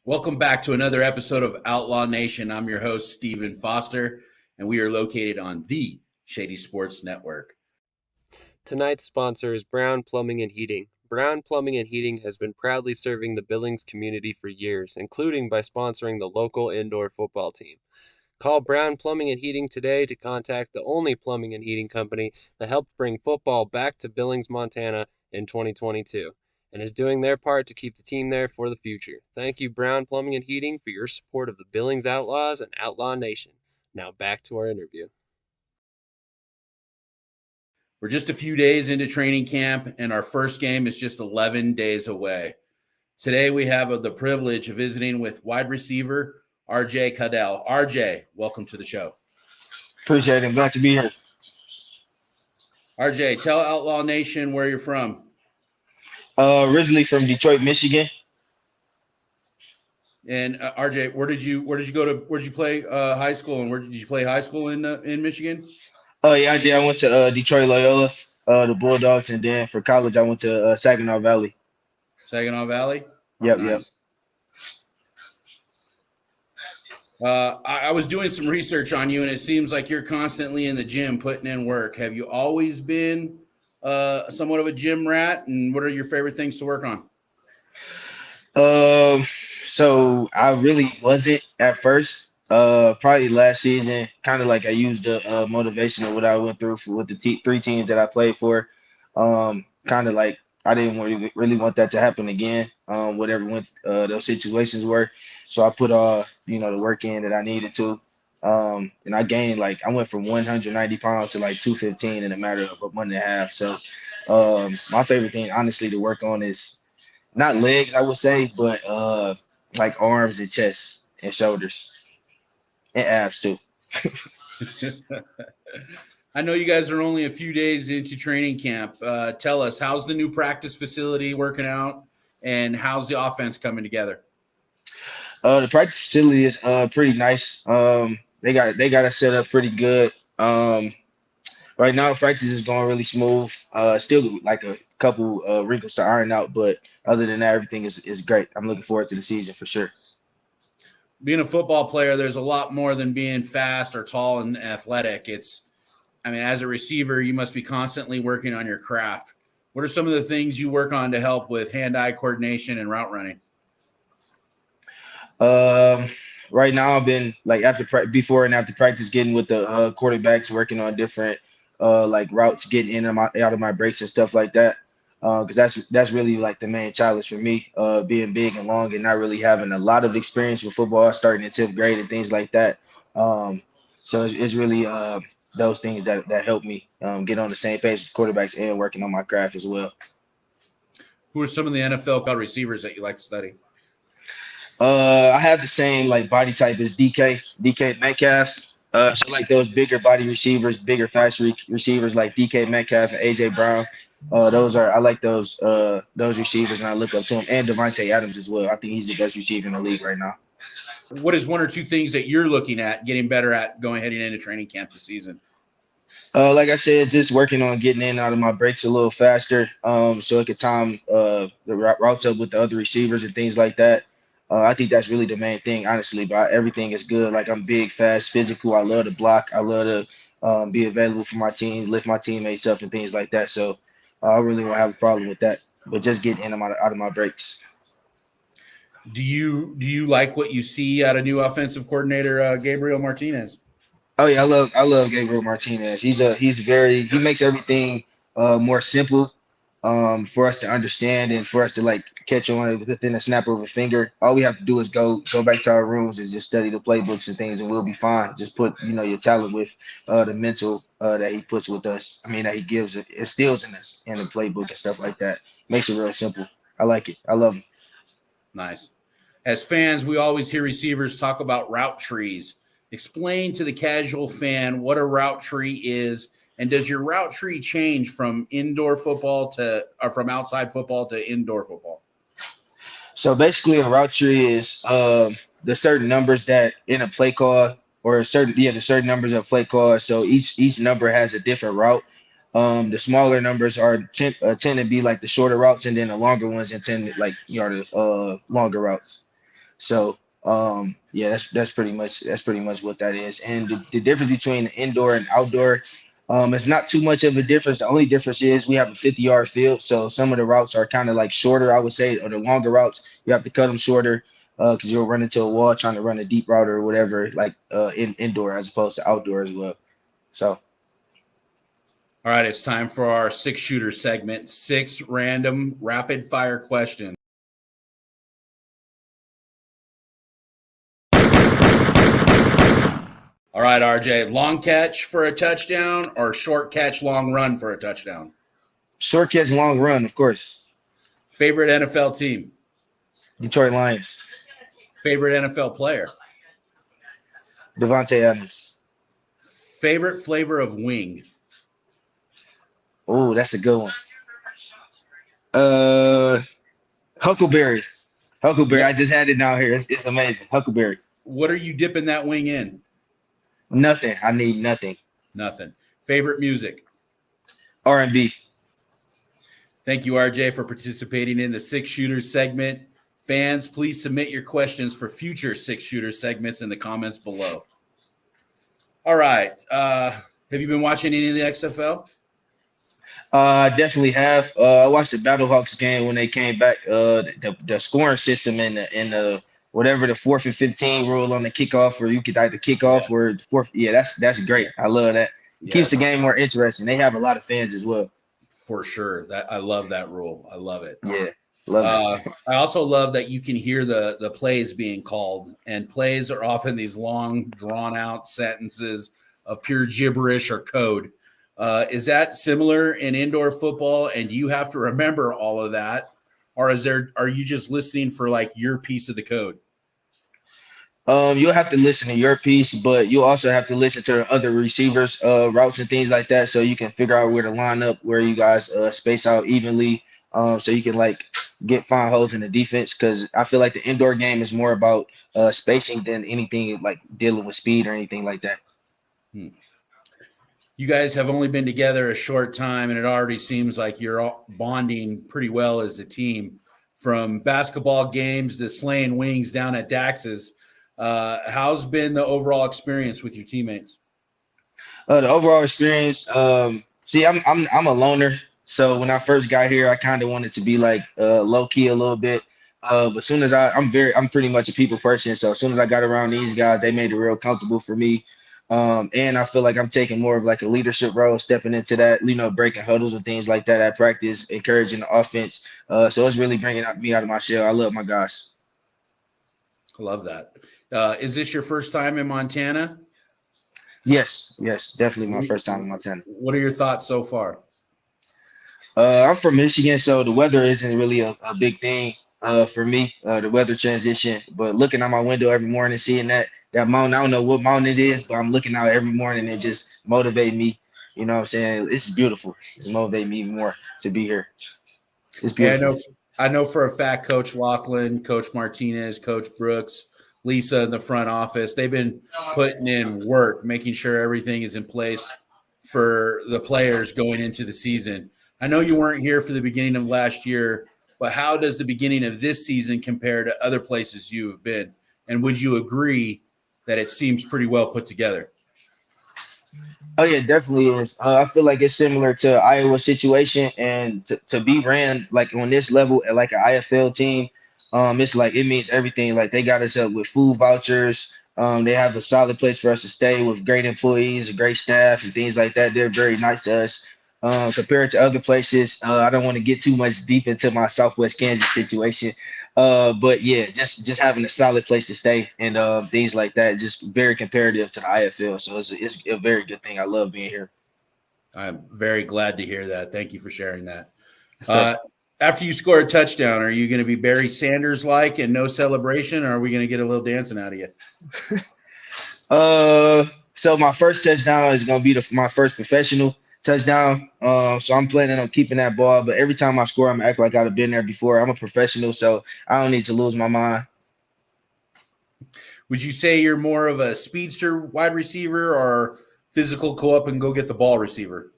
Welcome back to another episode of Outlaw Nation. I'm your host, Stephen Foster, and we are located on the Shady Sports Network. Tonight's sponsor is Brown Plumbing and Heating. Brown Plumbing and Heating has been proudly serving the Billings community for years, including by sponsoring the local indoor football team. Call Brown Plumbing and Heating today to contact the only plumbing and heating company that helped bring football back to Billings, Montana in 2022, and is doing their part to keep the team there for the future. Thank you, Brown Plumbing and Heating, for your support of the Billings Outlaws and Outlaw Nation. Now back to our interview. We're just a few days into training camp, and our first game is just 11 days away. Today, we have the privilege of visiting with wide receiver RJ Caddell. RJ, welcome to the show. Appreciate it. Glad to be here. RJ, tell Outlaw Nation where you're from. Originally from Detroit, Michigan. And RJ, where did you play high school, and where did you play high school in Michigan? Oh yeah, I did. I went to Detroit Loyola, the Bulldogs, and then for college I went to Saginaw Valley. Saginaw Valley? Yep, Nice. yep. I was doing some research on you, and it seems like you're constantly in the gym putting in work. Have you always been somewhat of a gym rat, and what are your favorite things to work on? So I really wasn't at first. Probably last season, kind of like I used the motivation of what I went through with the three teams that I played for. Kind of like I didn't really want that to happen again. Whatever those situations were, so I put the work in that I needed to. And I gained I went from 190 pounds to 215 in a matter of a month and a half. So my favorite thing, honestly, to work on is not legs, I would say, but arms and chest and shoulders and abs too. I know you guys are only a few days into training camp. Tell us, how's the new practice facility working out, and how's the offense coming together? The practice facility is pretty nice. They got it set up pretty good. Right now, practice is going really smooth. Still a couple wrinkles to iron out, but other than that, everything is great. I'm looking forward to the season for sure. Being a football player, there's a lot more than being fast or tall and athletic. As a receiver, you must be constantly working on your craft. What are some of the things you work on to help with hand-eye coordination and route running? Right now, I've been before and after practice, getting with the quarterbacks, working on different routes, getting in and out of my breaks and stuff like that. Because that's really the main challenge for me, being big and long and not really having a lot of experience with football, starting in 10th grade and things like that. So it's really those things that help me get on the same page with quarterbacks and working on my craft as well. Who are some of the NFL receivers that you like to study? I have the same body type as DK Metcalf. So those bigger body receivers, bigger fast receivers like DK Metcalf and AJ Brown. I like those receivers, and I look up to them, and Devontae Adams as well. I think he's the best receiver in the league right now. What is one or two things that you're looking at getting better at heading into training camp this season? Like I said, just working on getting in and out of my breaks a little faster, so I could time the routes up with the other receivers and things like that. I think that's really the main thing, honestly. But everything is good. I'm big, fast, physical. I love to block. I love to be available for my team, lift my teammates up, and things like that. So I really won't have a problem with that. But just getting in and out of my breaks. Do you like what you see out of new offensive coordinator Gabriel Martinez? Oh yeah, I love Gabriel Martinez. He makes everything more simple for us to understand and for us to catch on within a snap of a finger. All we have to do is go back to our rooms and just study the playbooks and things, and we'll be fine. Just put your talent with the mental that he puts with us. That he gives it instills in us in the playbook and stuff like that. Makes it real simple. I like it. I love him. Nice. As fans, we always hear receivers talk about route trees. Explain to the casual fan what a route tree is, and does your route tree change from from outside football to indoor football? So basically, a route tree is the certain numbers that in a play call, or the certain numbers of play call. So each number has a different route. The smaller numbers tend to be the shorter routes, and then the longer ones tend to are the longer routes. So yeah, that's pretty much what that is. And the difference between indoor and outdoor, it's not too much of a difference. The only difference is we have a 50-yard field, so some of the routes are kind of like shorter, I would say, or the longer routes you have to cut them shorter because you'll run into a wall trying to run a deep route or whatever, like indoor as opposed to outdoor as well. So. All right, it's time for our 6-shooter segment. 6 random rapid fire questions. All right, RJ, long catch for a touchdown or short catch, long run for a touchdown? Short catch, long run, of course. Favorite NFL team? Detroit Lions. Favorite NFL player? Devontae Adams. Favorite flavor of wing? Oh, that's a good one. Uh, Huckleberry. Huckleberry. What I just had it down here. It's amazing. Huckleberry. What are you dipping that wing in? Nothing. I need nothing. Nothing. Favorite music? R&B. Thank you, RJ, for participating in the 6-shooter segment. Fans, please submit your questions for future 6-shooter segments in the comments below. All right. Have you been watching any of the XFL? I definitely have. I watched the Battlehawks game when they came back. The scoring system and the whatever the 4th and 15 rule on the kickoff, where you could either kick off or fourth. Yeah, that's great. I love that. It keeps the Yes, game more interesting. They have a lot of fans as well. for sure. That I love that rule. I love it. Yeah, love it. I also love that you can hear the plays being called, and plays are often these long, drawn out sentences of pure gibberish or code. Is that similar in indoor football? And do you have to remember all of that, or are you just listening for like your piece of the code? You'll have to listen to your piece, but you'll also have to listen to the other receivers' routes and things like that, so you can figure out where to line up, where you guys space out evenly, so you can like find holes in the defense. Because I feel like the indoor game is more about spacing than anything like dealing with speed or anything like that. You guys have only been together a short time, and it already seems like you're all bonding pretty well as a team. From basketball games to slaying wings down at Dax's, how's been the overall experience with your teammates? The overall experience, see, I'm a loner, so when I first got here, I kind of wanted to be like low key a little bit. But as soon as I'm pretty much a people person. So as soon as I got around these guys, they made it real comfortable for me. And I feel like I'm taking more of like a leadership role, stepping into that, breaking huddles and things like that at practice, encouraging the offense. So it's really bringing me out of my shell. I love my guys. I love that. Is this your first time in Montana? Yes, definitely my first time in Montana. What are your thoughts so far? I'm from Michigan, so the weather isn't really a big thing for me, the weather transition. But looking out my window every morning, seeing that mountain, I don't know what mountain it is, but I'm looking out every morning and it just motivate me. You know what I'm saying? It's beautiful. It's motivating me even more to be here. It's beautiful. Yeah, I know for a fact Coach Laughlin, Coach Martinez, Coach Brooks, Lisa in the front office, they've been putting in work, making sure everything is in place for the players going into the season. I know you weren't here for the beginning of last year, but how does the beginning of this season compare to other places you have been? And would you agree that it seems pretty well put together? Oh yeah, definitely is. I feel like it's similar to Iowa situation, and to be ran like on this level at like an IFL team, it's like it means everything. Like they got us up with food vouchers. They have a solid place for us to stay with great employees, a great staff, and things like that. They're very nice to us. Compared to other places, I don't want to get too much deep into my Southwest Kansas situation, but yeah, just having a solid place to stay and things like that, just very comparative to the IFL. So it's a very good thing. I love being here. I'm very glad to hear that. Thank you for sharing that. So, After you score a touchdown, are you going to be Barry Sanders like and no celebration, or are we going to get a little dancing out of you? so my first touchdown is gonna be my first professional touchdown. So I'm planning on keeping that ball, but every time I score, I'm act like I've been there before. I'm a professional, so I don't need to lose my mind. Would you say you're more of a speedster wide receiver or physical go up and go get the ball receiver?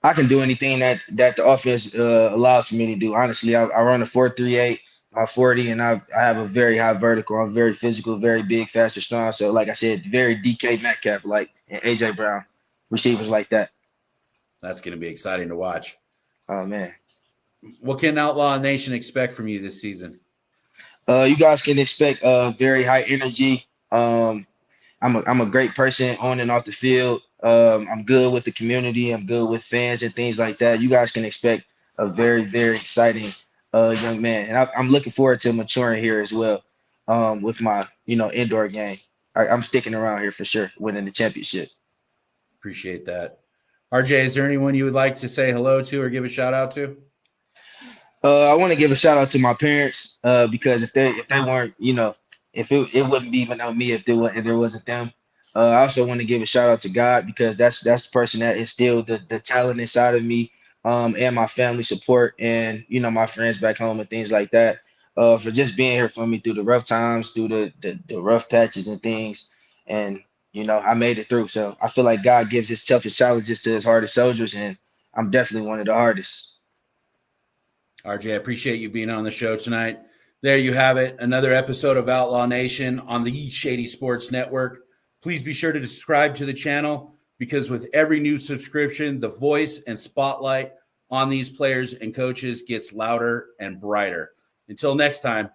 I can do anything that the offense allows for me to do. Honestly, I run a 4.38. my 40, and I have a very high vertical. I'm very physical, very big, fast, and strong. So, like I said, very DK Metcalf, like, and AJ Brown, receivers like that. That's going to be exciting to watch. Oh man. What can Outlaw Nation expect from you this season? You guys can expect very high energy. I'm a great person on and off the field. I'm good with the community. I'm good with fans and things like that. You guys can expect a very, very exciting young man, and I'm looking forward to maturing here as well with my indoor game. I'm sticking around here for sure, winning the championship. Appreciate that. RJ, is there anyone you would like to say hello to or give a shout out to? I want to give a shout out to my parents because if they weren't, if it wouldn't be even on me if there wasn't them. I also want to give a shout out to God because that's the person that instilled the talent inside of me, and my family support and my friends back home and things like that. For just being here for me through the rough times, through the rough patches and things, and I made it through. So I feel like God gives his toughest challenges to his hardest soldiers, and I'm definitely one of the hardest. RJ, I appreciate you being on the show tonight. There you have it, another episode of Outlaw Nation on the Shady Sports Network. Please be sure to subscribe to the channel because with every new subscription, the voice and spotlight on these players and coaches gets louder and brighter. Until next time,